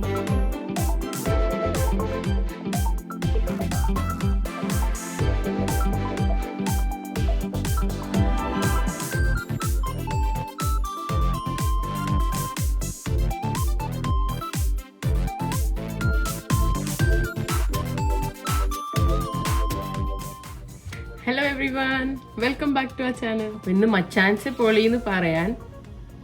Hello everyone, welcome back to our channel. ഇന്ന് മച്ചാൻസ് പൊളിന്ന് പറയാൻ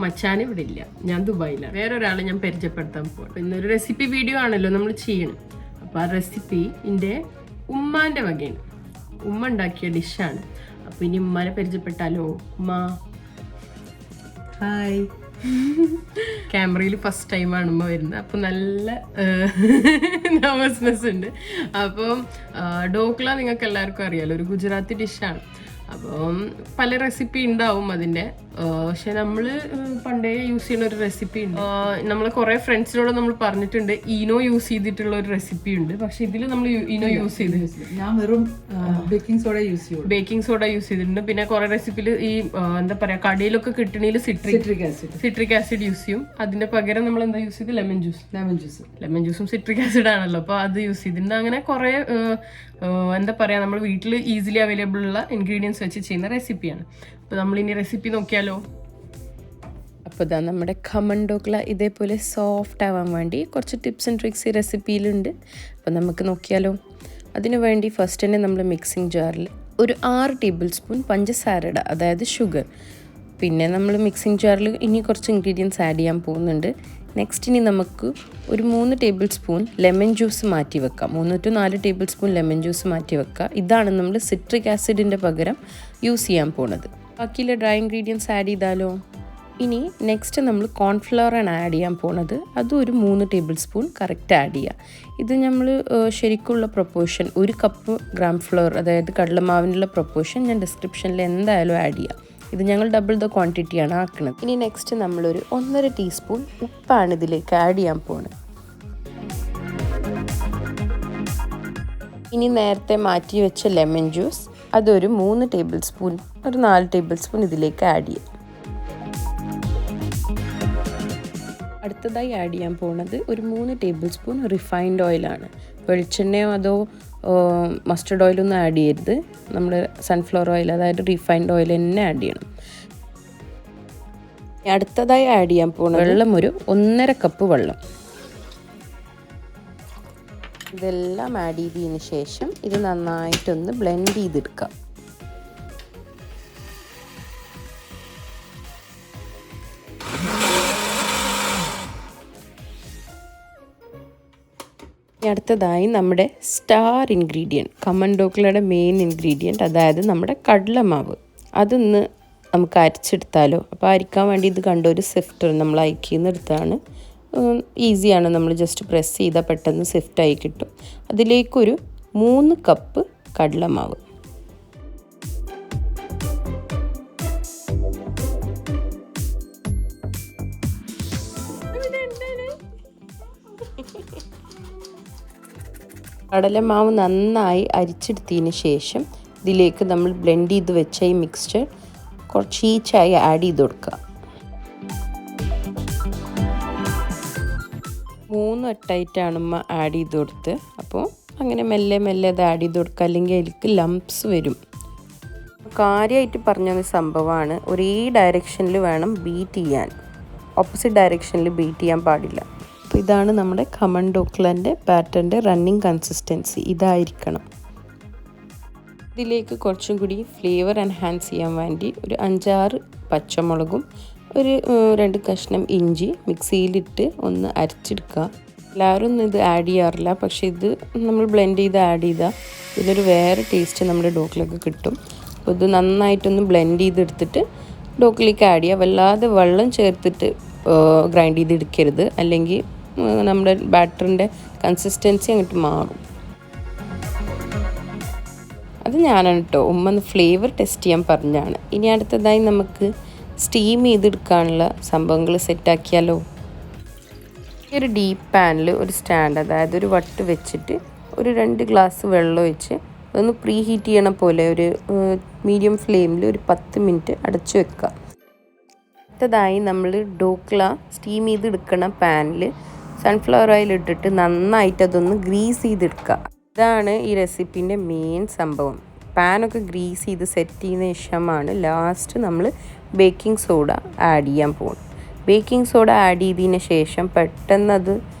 മച്ചാൻ ഇവിടെ ഇല്ല, ഞാൻ ദുബായിലാണ്. വേറൊരാളെ ഞാൻ പരിചയപ്പെടുത്താൻ പോകും. ഇന്നൊരു റെസിപ്പി വീഡിയോ ആണല്ലോ നമ്മൾ ചെയ്യണം. അപ്പോൾ ആ റെസിപ്പി എൻ്റെ ഉമ്മാൻ്റെ വകയാണ്, ഉമ്മ ഉണ്ടാക്കിയ ഡിഷാണ്. അപ്പോൾ ഇനി ഉമ്മാനെ പരിചയപ്പെട്ടാലോ? ഉമ്മ ഹായ്. ക്യാമറയിൽ ഫസ്റ്റ് ടൈമാണ് ഉമ്മ വരുന്നത്, അപ്പോൾ നല്ല നെർവസ്നെസ് ഉണ്ട്. അപ്പം ഡോക്ല നിങ്ങൾക്ക് എല്ലാവർക്കും അറിയാലോ, ഒരു ഗുജറാത്തി ഡിഷാണ്. അപ്പം പല റെസിപ്പി ഉണ്ടാവും അതിൻ്റെ. പക്ഷെ നമ്മൾ പണ്ടേ യൂസ് ചെയ്യുന്ന ഒരു റെസിപ്പി ഉണ്ട്. നമ്മൾ കുറേ ഫ്രണ്ട്സിനോട് നമ്മൾ പറഞ്ഞിട്ടുണ്ട് ഈനോ യൂസ് ചെയ്തിട്ടുള്ള ഒരു റെസിപ്പി ഉണ്ട്. പക്ഷെ ഇതിൽ നമ്മൾ ഈനോ യൂസ് ചെയ്തിട്ടുണ്ട്. ഞാൻ വെറും ബേക്കിംഗ് സോഡ യൂസ് ചെയ്തിട്ടുണ്ട്. പിന്നെ കുറെ റെസിപ്പിയിൽ ഈ എന്താ പറയാ, കടയിലൊക്കെ കിട്ടണേൽ സിട്രിക് ആസിഡ് യൂസ് ചെയ്യും. അതിന്റെ പകരം നമ്മൾ എന്താ യൂസ് ചെയ്ത് ലെമൺ ജ്യൂസും സിട്രിക് ആസിഡ് ആണല്ലോ, അപ്പോൾ അത് യൂസ് ചെയ്തിട്ടുണ്ട്. അങ്ങനെ കുറെ എന്താ പറയാ, നമ്മൾ വീട്ടിൽ ഈസിലി അവൈലബിൾ ഉള്ള ഇൻഗ്രീഡിയൻസ് വെച്ച് ചെയ്യുന്ന റെസിപ്പിയാണ്. അപ്പോൾ നമ്മളിനി റെസിപ്പി നോക്കിയാലോ? അപ്പോൾ ഇതാ നമ്മുടെ ഖമൻ ഢോക്ല ഇതേപോലെ സോഫ്റ്റ് ആവാൻ വേണ്ടി കുറച്ച് ടിപ്സ് ആൻഡ് ട്രിക്സ് ഈ റെസിപ്പിയിലുണ്ട്. അപ്പോൾ നമുക്ക് നോക്കിയാലോ? അതിനു വേണ്ടി ഫസ്റ്റ് തന്നെ നമ്മൾ മിക്സിംഗ് ജാറിൽ ഒരു 6 ടേബിൾ സ്പൂൺ പഞ്ചസാര ഇടുക, അതായത് ഷുഗർ. പിന്നെ നമ്മൾ മിക്സിംഗ് ജാറിൽ ഇനി കുറച്ച് ഇൻഗ്രീഡിയൻസ് ആഡ് ചെയ്യാൻ പോകുന്നുണ്ട്. നെക്സ്റ്റ് ഇനി നമുക്ക് ഒരു 3 ടേബിൾ സ്പൂൺ ലെമൺ ജ്യൂസ് മാറ്റി വെക്കാം. 3 to 4 table spoon lemon juice മാറ്റി വെക്കുക. ഇതാണ് നമ്മൾ സിട്രിക് ആസിഡിൻ്റെ പകരം യൂസ് ചെയ്യാൻ പോണത്. ബാക്കിയുള്ള ഡ്രൈ ഇൻഗ്രീഡിയൻസ് ആഡ് ചെയ്താലോ? ഇനി നെക്സ്റ്റ് നമ്മൾ കോൺഫ്ലവറാണ് ആഡ് ചെയ്യാൻ പോണത്. അതും ഒരു 3 ടേബിൾ സ്പൂൺ കറക്റ്റ് ആഡ് ചെയ്യുക. ഇത് നമ്മൾ ശരിക്കുള്ള പ്രൊപ്പോർഷൻ, 1 കപ്പ് ഗ്രാം ഫ്ലവർ, അതായത് കടലമാവിനുള്ള പ്രൊപ്പോർഷൻ ഞാൻ ഡിസ്ക്രിപ്ഷനിൽ എന്തായാലും ആഡ് ചെയ്യാം. ഇത് ഞങ്ങൾ ഡബിൾ ദ ക്വാണ്ടിറ്റിയാണ് ആക്കുന്നത്. ഇനി നെക്സ്റ്റ് നമ്മളൊരു 1.5 ടീസ്പൂൺ ഉപ്പാണ് ഇതിലേക്ക് ആഡ് ചെയ്യാൻ പോകുന്നത്. ഇനി നേരത്തെ മാറ്റി വെച്ച ലെമൺ ജ്യൂസ് അതൊരു 3 ടേബിൾ സ്പൂൺ, ഒരു 4 ടേബിൾ സ്പൂൺ ഇതിലേക്ക് ആഡ് ചെയ്യാം. അടുത്തതായി ആഡ് ചെയ്യാൻ പോകുന്നത് ഒരു 3 ടേബിൾ സ്പൂൺ റിഫൈൻഡ് ഓയിലാണ്. വെളിച്ചെണ്ണയോ അതോ മസ്റ്റർഡ് ഓയിലൊന്നും ആഡ് ചെയ്യരുത്. നമ്മൾ സൺഫ്ലവർ ഓയിൽ, അതായത് റിഫൈൻഡ് ഓയിൽ തന്നെ ആഡ് ചെയ്യണം. അടുത്തതായി ആഡ് ചെയ്യാൻ പോകുന്നത് വെള്ളം, ഒരു 1.5 കപ്പ് വെള്ളം. ഇതെല്ലാം ആഡ് ചെയ്തതിന് ശേഷം ഇത് നന്നായിട്ടൊന്ന് ബ്ലെൻഡ് ചെയ്തെടുക്കാം. അടുത്തതായി നമ്മുടെ സ്റ്റാർ ഇൻഗ്രീഡിയൻറ്റ്, ഖമൻ ഢോക്ലയുടെ മെയിൻ ഇൻഗ്രീഡിയൻറ്റ്, അതായത് നമ്മുടെ കടലമാവ്, അതൊന്ന് നമുക്ക് അരച്ചെടുത്താലോ? അപ്പോൾ അരിക്കാൻ വേണ്ടി ഇത് കണ്ട ഒരു സിഫ്റ്റർ നമ്മൾ അയക്കുന്ന എടുത്താണ്. ഈസിയാണ്, നമ്മൾ ജസ്റ്റ് പ്രസ് ചെയ്താൽ പെട്ടെന്ന് സിഫ്റ്റായി കിട്ടും. അതിലേക്കൊരു 3 കപ്പ് കടലമാവ്. കടലമാവ് നന്നായി അരിച്ചെടുത്തതിന് ശേഷം ഇതിലേക്ക് നമ്മൾ ബ്ലെൻഡ് ചെയ്ത് വെച്ച ഈ മിക്സ്ചർ കുറച്ച് ഈച്ചായി ആഡ് ചെയ്ത് കൊടുക്കുക. 3 വട്ടമായിട്ടാണ് ഉമ്മ ആഡ് ചെയ്ത് കൊടുത്ത്. അപ്പോൾ അങ്ങനെ മെല്ലെ മെല്ലെ അത് ആഡ് ചെയ്ത് കൊടുക്കുക, അല്ലെങ്കിൽ അതിലേക്ക് ലംപ്സ് വരും. കാര്യമായിട്ട് പറഞ്ഞ സംഭവമാണ്, ഒരേ ഡയറക്ഷനിൽ വേണം ബീറ്റ് ചെയ്യാൻ, ഓപ്പോസിറ്റ് ഡയറക്ഷനിൽ ബീറ്റ് ചെയ്യാൻ പാടില്ല. അപ്പോൾ ഇതാണ് നമ്മുടെ ഖമൻ ഢോക്ലൻ്റെ ബാറ്ററിൻ്റെ റണ്ണിങ് കൺസിസ്റ്റൻസി, ഇതായിരിക്കണം. ഇതിലേക്ക് കുറച്ചും കൂടി ഫ്ലേവർ എൻഹാൻസ് ചെയ്യാൻ വേണ്ടി ഒരു 5-6 പച്ചമുളകും ഒരു 2 കഷ്ണം ഇഞ്ചി മിക്സിയിലിട്ട് ഒന്ന് അരച്ചെടുക്കുക. എല്ലാവരും ഒന്നും ഇത് ആഡ് ചെയ്യാറില്ല, പക്ഷേ ഇത് നമ്മൾ ബ്ലെൻഡ് ചെയ്ത് ആഡ് ചെയ്താൽ ഇതിനൊരു വേറെ ടേസ്റ്റ് നമ്മുടെ ഢോക്ലയ്ക്ക് കിട്ടും. അപ്പോൾ ഇത് നന്നായിട്ടൊന്ന് ബ്ലെൻഡ് ചെയ്തെടുത്തിട്ട് ഢോക്ലയ്ക്ക് ആഡ് ചെയ്യുക. വല്ലാതെ വെള്ളം ചേർത്തിട്ട് ഗ്രൈൻഡ് ചെയ്തെടുക്കരുത്, അല്ലെങ്കിൽ നമ്മുടെ ബാറ്ററിൻ്റെ കൺസിസ്റ്റൻസി അങ്ങോട്ട് മാറും. അത് ഞാനാണ് കേട്ടോ, ഉമ്മ ഫ്ലേവർ ടെസ്റ്റ് ചെയ്യാൻ പറഞ്ഞാണ്. ഇനി അടുത്തതായി നമുക്ക് സ്റ്റീം ചെയ്തെടുക്കാനുള്ള സംഭവങ്ങൾ സെറ്റാക്കിയാലോ? ഒരു ഡീപ്പ് പാനിൽ ഒരു സ്റ്റാൻഡ്, അതായത് ഒരു വട്ട് വെച്ചിട്ട് ഒരു 2 ഗ്ലാസ് വെള്ളം ഒഴിച്ച് അതൊന്ന് പ്രീ ഹീറ്റ് ചെയ്യണ പോലെ ഒരു മീഡിയം ഫ്ലെയിമിൽ ഒരു 10 മിനിറ്റ് അടച്ചു വെക്കുക. അടുത്തതായി നമ്മൾ ഢോക്ല സ്റ്റീം ചെയ്തെടുക്കണ പാനിൽ സൺഫ്ലവർ ഓയിൽ ഇട്ടിട്ട് നന്നായിട്ട് അതൊന്ന് ഗ്രീസ് ചെയ്തെടുക്കുക. ഇതാണ് ഈ റെസിപ്പീൻ്റെ മെയിൻ സംഭവം. പാനൊക്കെ ഗ്രീസ് ചെയ്ത് സെറ്റ് ചെയ്യുന്ന ശേഷമാണ് ലാസ്റ്റ് നമ്മൾ ബേക്കിംഗ് സോഡ ആഡ് ചെയ്യാൻ പോകുന്നത്. ബേക്കിംഗ് സോഡ ആഡ് ചെയ്തതിന് ശേഷം പെട്ടെന്ന് അത്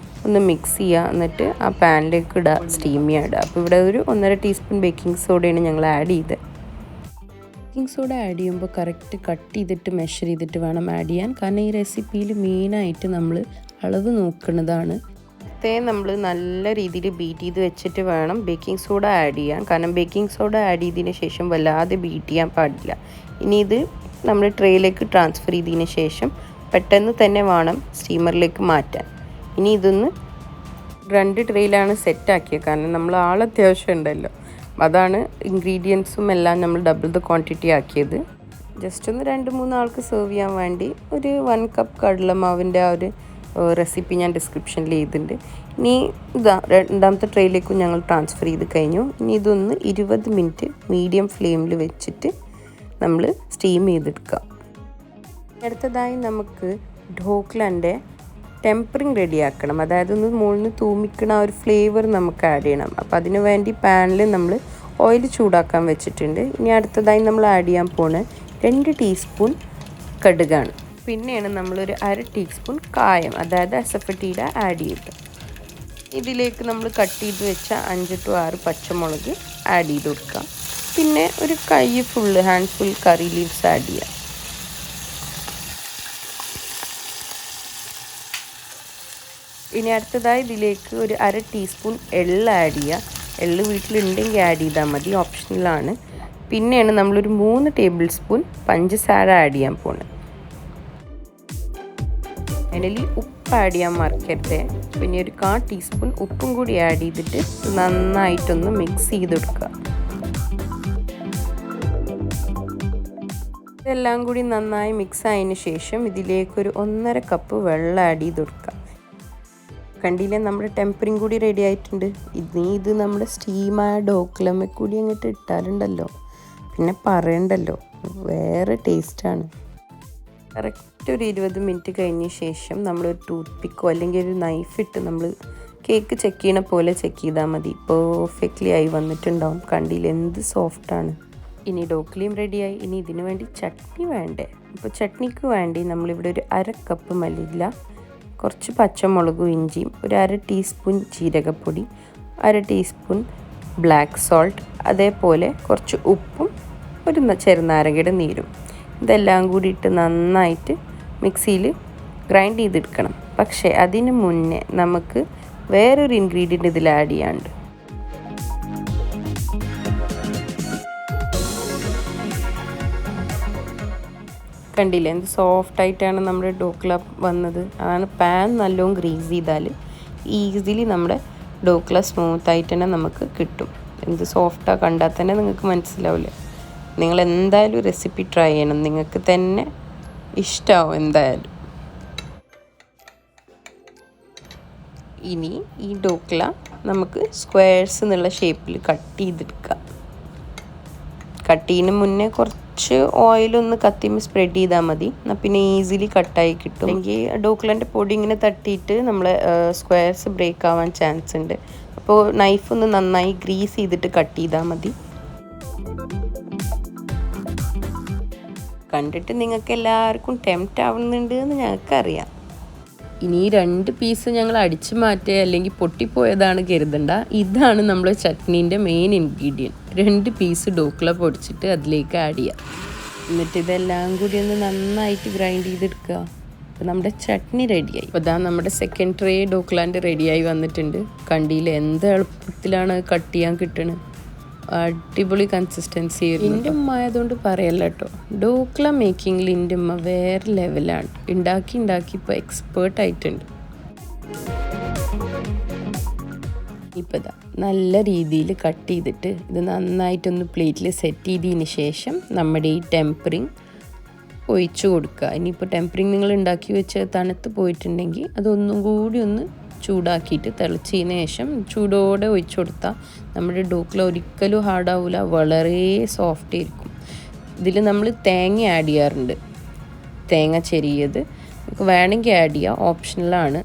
ഒന്ന് മിക്സ് ചെയ്യുക. എന്നിട്ട് ആ പാനിലേക്ക് ഇടുക, സ്റ്റീം ചെയ്യുക ഇടുക. അപ്പോൾ ഇവിടെ ഒരു 1.5 ടീസ്പൂൺ ബേക്കിംഗ് സോഡയാണ് ഞങ്ങൾ ആഡ് ചെയ്തത്. ബേക്കിംഗ് സോഡ ആഡ് ചെയ്യുമ്പോൾ കറക്റ്റ് കട്ട് ചെയ്തിട്ട് മെഷർ ചെയ്തിട്ട് വേണം ആഡ് ചെയ്യാൻ. കാരണം ഈ റെസിപ്പിയിൽ മെയിനായിട്ട് നമ്മൾ അളവ് നോക്കുന്നതാണ്. നമ്മൾ നല്ല രീതിയിൽ ബീറ്റ് ചെയ്ത് വെച്ചിട്ട് വേണം ബേക്കിംഗ് സോഡ ആഡ് ചെയ്യാൻ. കാരണം ബേക്കിംഗ് സോഡ ആഡ് ചെയ്തതിന് ശേഷം വല്ലാതെ ബീറ്റ് ചെയ്യാൻ പാടില്ല. ഇനി ഇത് നമ്മൾ ട്രേയിലേക്ക് ട്രാൻസ്ഫർ ചെയ്തതിന് ശേഷം പെട്ടെന്ന് തന്നെ വേണം സ്റ്റീമറിലേക്ക് മാറ്റാൻ. ഇനി ഇതൊന്ന് 2 ട്രേയിലാണ് സെറ്റാക്കിയത്. കാരണം നമ്മൾ അത്യാവശ്യം ഉണ്ടല്ലോ, അതാണ് ഇൻഗ്രീഡിയൻസും എല്ലാം നമ്മൾ ഡബിൾ ദ ക്വാണ്ടിറ്റി ആക്കിയത്. ജസ്റ്റ് ഒന്ന് 2-3 ആൾക്ക് സെർവ് ചെയ്യാൻ വേണ്ടി ഒരു 1 കപ്പ് കടലമാവിൻ്റെ ആ ഒരു റെസിപ്പി ഞാൻ ഡിസ്ക്രിപ്ഷനിൽ ചെയ്തിട്ടുണ്ട്. ഇനി ഇതാ 2ാമത്തെ ട്രേയിലേക്കും ഞങ്ങൾ ട്രാൻസ്ഫർ ചെയ്ത് കഴിഞ്ഞു. ഇനി ഇതൊന്ന് 20 മിനിറ്റ് മീഡിയം ഫ്ലെയിമിൽ വെച്ചിട്ട് നമ്മൾ സ്റ്റീം ചെയ്തെടുക്കുക. അടുത്തതായി നമുക്ക് ഢോക്ലൻ്റെ ടെമ്പറിങ് റെഡിയാക്കണം. അതായത് ഒന്ന് മുകളിൽ നിന്ന് തൂമിക്കണ ആ ഒരു ഫ്ലേവർ നമുക്ക് ആഡ് ചെയ്യണം. അപ്പോൾ അതിന് വേണ്ടി പാനിൽ നമ്മൾ ഓയിൽ ചൂടാക്കാൻ വെച്ചിട്ടുണ്ട്. ഇനി അടുത്തതായി നമ്മൾ ആഡ് ചെയ്യാൻ പോകുന്നത് 2 ടീസ്പൂൺ കടുകാണ്. പിന്നെയാണ് നമ്മളൊരു 1/2 ടീസ്പൂൺ കായം, അതായത് അസഫറ്റീഡ ആഡ് ചെയ്ത് ഇതിലേക്ക് നമ്മൾ കട്ട് ചെയ്ത് വെച്ച 5 to 6 പച്ചമുളക് ആഡ് ചെയ്ത് കൊടുക്കുക. പിന്നെ ഒരു ഹാൻഡ് ഫുൾ കറി ലീവ്സ് ആഡ് ചെയ്യുക. ഇനി അടുത്തതായി ഇതിലേക്ക് ഒരു 1/2 ടീസ്പൂൺ എള്ള് ആഡ് ചെയ്യുക. എള്ള് വീട്ടിലുണ്ടെങ്കിൽ ആഡ് ചെയ്താൽ മതി, ഓപ്ഷണലാണ്. പിന്നെയാണ് നമ്മളൊരു 3 ടേബിൾ സ്പൂൺ പഞ്ചസാര ആഡ് ചെയ്യാൻ പോകുന്നത്. ഫൈനലി ഉപ്പ് ആഡ് ചെയ്യാൻ മറക്കരുത്. പിന്നെ ഒരു 1/4 ടീസ്പൂൺ ഉപ്പും കൂടി ആഡ് ചെയ്തിട്ട് നന്നായിട്ടൊന്ന് മിക്സ് ചെയ്തെടുക്കുക. ഇതെല്ലാം കൂടി നന്നായി മിക്സ് ആയതിന് ശേഷം ഇതിലേക്കൊരു 1.5 കപ്പ് വെള്ളം ആഡ് ചെയ്ത് കൊടുക്കുക. കണ്ടില്ലേ, നമ്മുടെ ടെമ്പറിങ് കൂടി റെഡി ആയിട്ടുണ്ട്. ഇത് നമ്മുടെ സ്റ്റീമായ ഢോക്ലമ്മ കൂടി അങ്ങോട്ട് ഇട്ടാലുണ്ടല്ലോ, പിന്നെ പറയണ്ടല്ലോ, വേറെ ടേസ്റ്റാണ്. കറക്റ്റ് ഒരു 20 മിനിറ്റ് കഴിഞ്ഞ ശേഷം നമ്മളൊരു ടൂത്ത് പിക്കോ അല്ലെങ്കിൽ ഒരു നൈഫ് ഇട്ട് നമ്മൾ കേക്ക് ചെക്ക് ചെയ്യണ പോലെ ചെക്ക് ചെയ്താൽ മതി. പെർഫെക്റ്റ്ലി ആയി വന്നിട്ടുണ്ടാവും. കണ്ടില്ല എന്ത് സോഫ്റ്റാണ്. ഇനി ഢോക്ലയും റെഡിയായി. ഇനി ഇതിനു വേണ്ടി ചട്നി വേണ്ടേ. അപ്പോൾ ചട്നിക്ക് വേണ്ടി നമ്മളിവിടെ ഒരു 1/2 കപ്പ് മല്ലിയില, കുറച്ച് പച്ചമുളകും ഇഞ്ചിയും, ഒരു 1/2 ടീസ്പൂൺ ജീരകപ്പൊടി, 1/2 ടീസ്പൂൺ ബ്ലാക്ക് സോൾട്ട്, അതേപോലെ കുറച്ച് ഉപ്പും ഒരു ചെറുനാരങ്ങയുടെ നീരും, ഇതെല്ലാം കൂടി ഇട്ട് നന്നായിട്ട് മിക്സിയിൽ ഗ്രൈൻഡ് ചെയ്തെടുക്കണം. പക്ഷേ അതിന് മുന്നേ നമുക്ക് വേറൊരു ഇൻഗ്രീഡിയൻറ്റ് ഇതിൽ ആഡ് ചെയ്യാനുണ്ട്. കണ്ടില്ലേ എന്ത് സോഫ്റ്റായിട്ടാണ് നമ്മുടെ ഢോക്ല വന്നത്. അതാണ് പാൻ നല്ലോണം ഗ്രീസ് ചെയ്താൽ ഈസിലി നമ്മുടെ ഢോക്ല സ്മൂത്തായിട്ട് തന്നെ നമുക്ക് കിട്ടും. എന്ത് സോഫ്റ്റാണ് കണ്ടാൽ തന്നെ നിങ്ങൾക്ക് മനസ്സിലാവില്ലേ. നിങ്ങൾ എന്തായാലും റെസിപ്പി ട്രൈ ചെയ്യണം, നിങ്ങൾക്ക് തന്നെ ഇഷ്ടമാവും എന്തായാലും. ഇനി ഈ ഢോക്ല നമുക്ക് സ്ക്വയർസ് എന്നുള്ള ഷേപ്പിൽ കട്ട് ചെയ്തെടുക്കാം. കട്ട് ചെയ്യുന്നതിന് മുന്നേ കുറച്ച് ഓയിലൊന്ന് കത്തിയുമ്പോൾ സ്പ്രെഡ് ചെയ്താൽ മതി. എന്നാൽ പിന്നെ ഈസിലി കട്ടായി കിട്ടും. അല്ലെങ്കിൽ ഢോക്ലൻ്റെ പൊടി ഇങ്ങനെ തട്ടിയിട്ട് നമ്മളെ സ്ക്വയർസ് ബ്രേക്ക് ആവാൻ ചാൻസ് ഉണ്ട്. അപ്പോൾ നൈഫ് ഒന്ന് നന്നായി ഗ്രീസ് ചെയ്തിട്ട് കട്ട് ചെയ്താൽ മതി. കണ്ടിട്ട് നിങ്ങൾക്ക് എല്ലാവർക്കും ടെംപ്റ്റ് ആവുന്നുണ്ട് എന്ന് ഞങ്ങൾക്കറിയാം. ഇനി 2 പീസ് ഞങ്ങൾ അടിച്ചു മാറ്റുക അല്ലെങ്കിൽ പൊട്ടിപ്പോയതാണ് കരുതണ്ട. ഇതാണ് നമ്മൾ ചട്നീൻ്റെ മെയിൻ ഇൻഗ്രീഡിയൻറ്റ്. 2 പീസ് ഢോക്ല പൊടിച്ചിട്ട് അതിലേക്ക് ആഡ് ചെയ്യുക. എന്നിട്ട് ഇതെല്ലാം കൂടി ഒന്ന് നന്നായിട്ട് ഗ്രൈൻഡ് ചെയ്തെടുക്കുക. അപ്പോൾ നമ്മുടെ ചട്നി റെഡിയായി. അപ്പോൾ ഇതാ നമ്മുടെ സെക്കൻഡ് ട്രേ ഢോക്ലാൻ്റെ റെഡിയായി വന്നിട്ടുണ്ട്. കണ്ടിയിൽ എന്ത് എളുപ്പത്തിലാണ് കട്ട് ചെയ്യാൻ കിട്ടണത്. അടിപൊളി കൺസിസ്റ്റൻസി. എൻ്റെ ഉമ്മ ആയതുകൊണ്ട് പറയല്ല കേട്ടോ, ഢോക്ല മേക്കിങ്ങിൽ എൻ്റെ ഉമ്മ വേറെ ലെവലാണ്. ഉണ്ടാക്കി ഇപ്പോൾ എക്സ്പേർട്ട് ആയിട്ടുണ്ട്. ഇപ്പോൾ ഇതാ നല്ല രീതിയിൽ കട്ട് ചെയ്തിട്ട് ഇത് നന്നായിട്ടൊന്ന് പ്ലേറ്റിൽ സെറ്റ് ചെയ്തതിന് ശേഷം നമ്മുടെ ഈ ടെമ്പറിങ് ഒഴിച്ചു കൊടുക്കുക. ഇനിയിപ്പോൾ ടെമ്പറിങ് നിങ്ങൾ ഉണ്ടാക്കി വെച്ച് തണുത്ത് പോയിട്ടുണ്ടെങ്കിൽ അതൊന്നും കൂടി ഒന്ന് ചൂടാക്കിയിട്ട് തിളച്ചതിന് ശേഷം ചൂടോടെ ഒഴിച്ചു കൊടുത്താൽ നമ്മുടെ ഢോക്ല ഒരിക്കലും ഹാർഡാവില്ല, വളരെ സോഫ്റ്റ് ആയിരിക്കും. ഇതിൽ നമ്മൾ തേങ്ങ ആഡ് ചെയ്യാറുണ്ട്, തേങ്ങ ചെറിയത്. നമുക്ക് വേണമെങ്കിൽ ആഡ് ചെയ്യാം, ഓപ്ഷണലാണ്.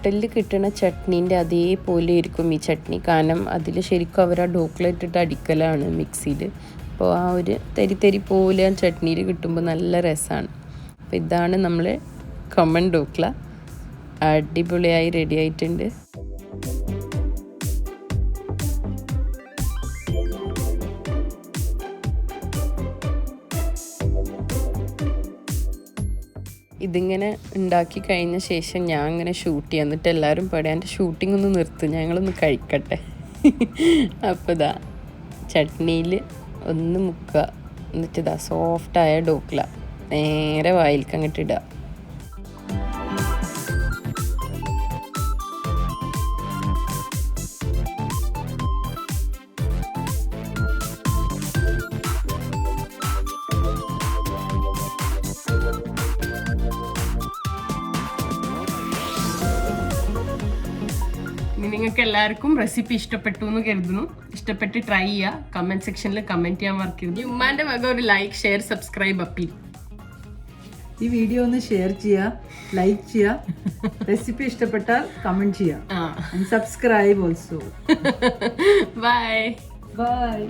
ഹോട്ടലിൽ കിട്ടുന്ന ചട്നീൻ്റെ അതേപോലെ ഇരിക്കും ഈ ചട്നി. കാരണം അതിൽ ശരിക്കും അവർ ആ ഡോക്ല ഇട്ടിട്ട് അടിക്കലാണ് മിക്സിയിൽ. അപ്പോൾ ആ ഒരു തരി പോലെ ആ ചട്നിയിൽ കിട്ടുമ്പോൾ നല്ല രസമാണ്. അപ്പോൾ ഇതാണ് നമ്മൾ ഖമൻ ധോക്ല. അടിപൊളിയായി റെഡി ആയിട്ടുണ്ട്. ഇതിങ്ങനെ ഉണ്ടാക്കി കഴിഞ്ഞ ശേഷം ഞാൻ ഇങ്ങനെ ഷൂട്ട് ചെയ്യാം. എന്നിട്ട് എല്ലാവരും പറയാം എൻ്റെ ഷൂട്ടിംഗ് ഒന്ന് നിർത്തും, ഞങ്ങളൊന്ന് കഴിക്കട്ടെ. അപ്പോൾ ഇതാ ചട്നിയിൽ ഒന്ന് മുക്കുക. എന്നിട്ട് ഇതാ സോഫ്റ്റായ ധോക്ല നേരെ വായിലേക്ക് അങ്ങോട്ട് ഇടുക. നിങ്ങൾക്ക് എല്ലാവർക്കും റെസിപ്പി ഇഷ്ടപ്പെട്ടു എന്ന് കരുതുന്നു. ഇഷ്ടപ്പെട്ട് ട്രൈ ചെയ്യുക. കമന്റ് സെക്ഷനിൽ കമന്റ് ചെയ്യാൻ മറക്കരുത്. ഉമ്മാന്റെ വക ഒരു ലൈക്ക്, ഷെയർ, സബ്സ്ക്രൈബ് അപ്പീൽ. ഈ വീഡിയോ ഒന്ന് ഷെയർ ചെയ്യുക, ലൈക്ക് ചെയ്യുക, റെസിപ്പി ഇഷ്ടപ്പെട്ടാൽ കമന്റ് ചെയ്യുക, സബ്സ്ക്രൈബ് ഓൾസോ. Bye bye.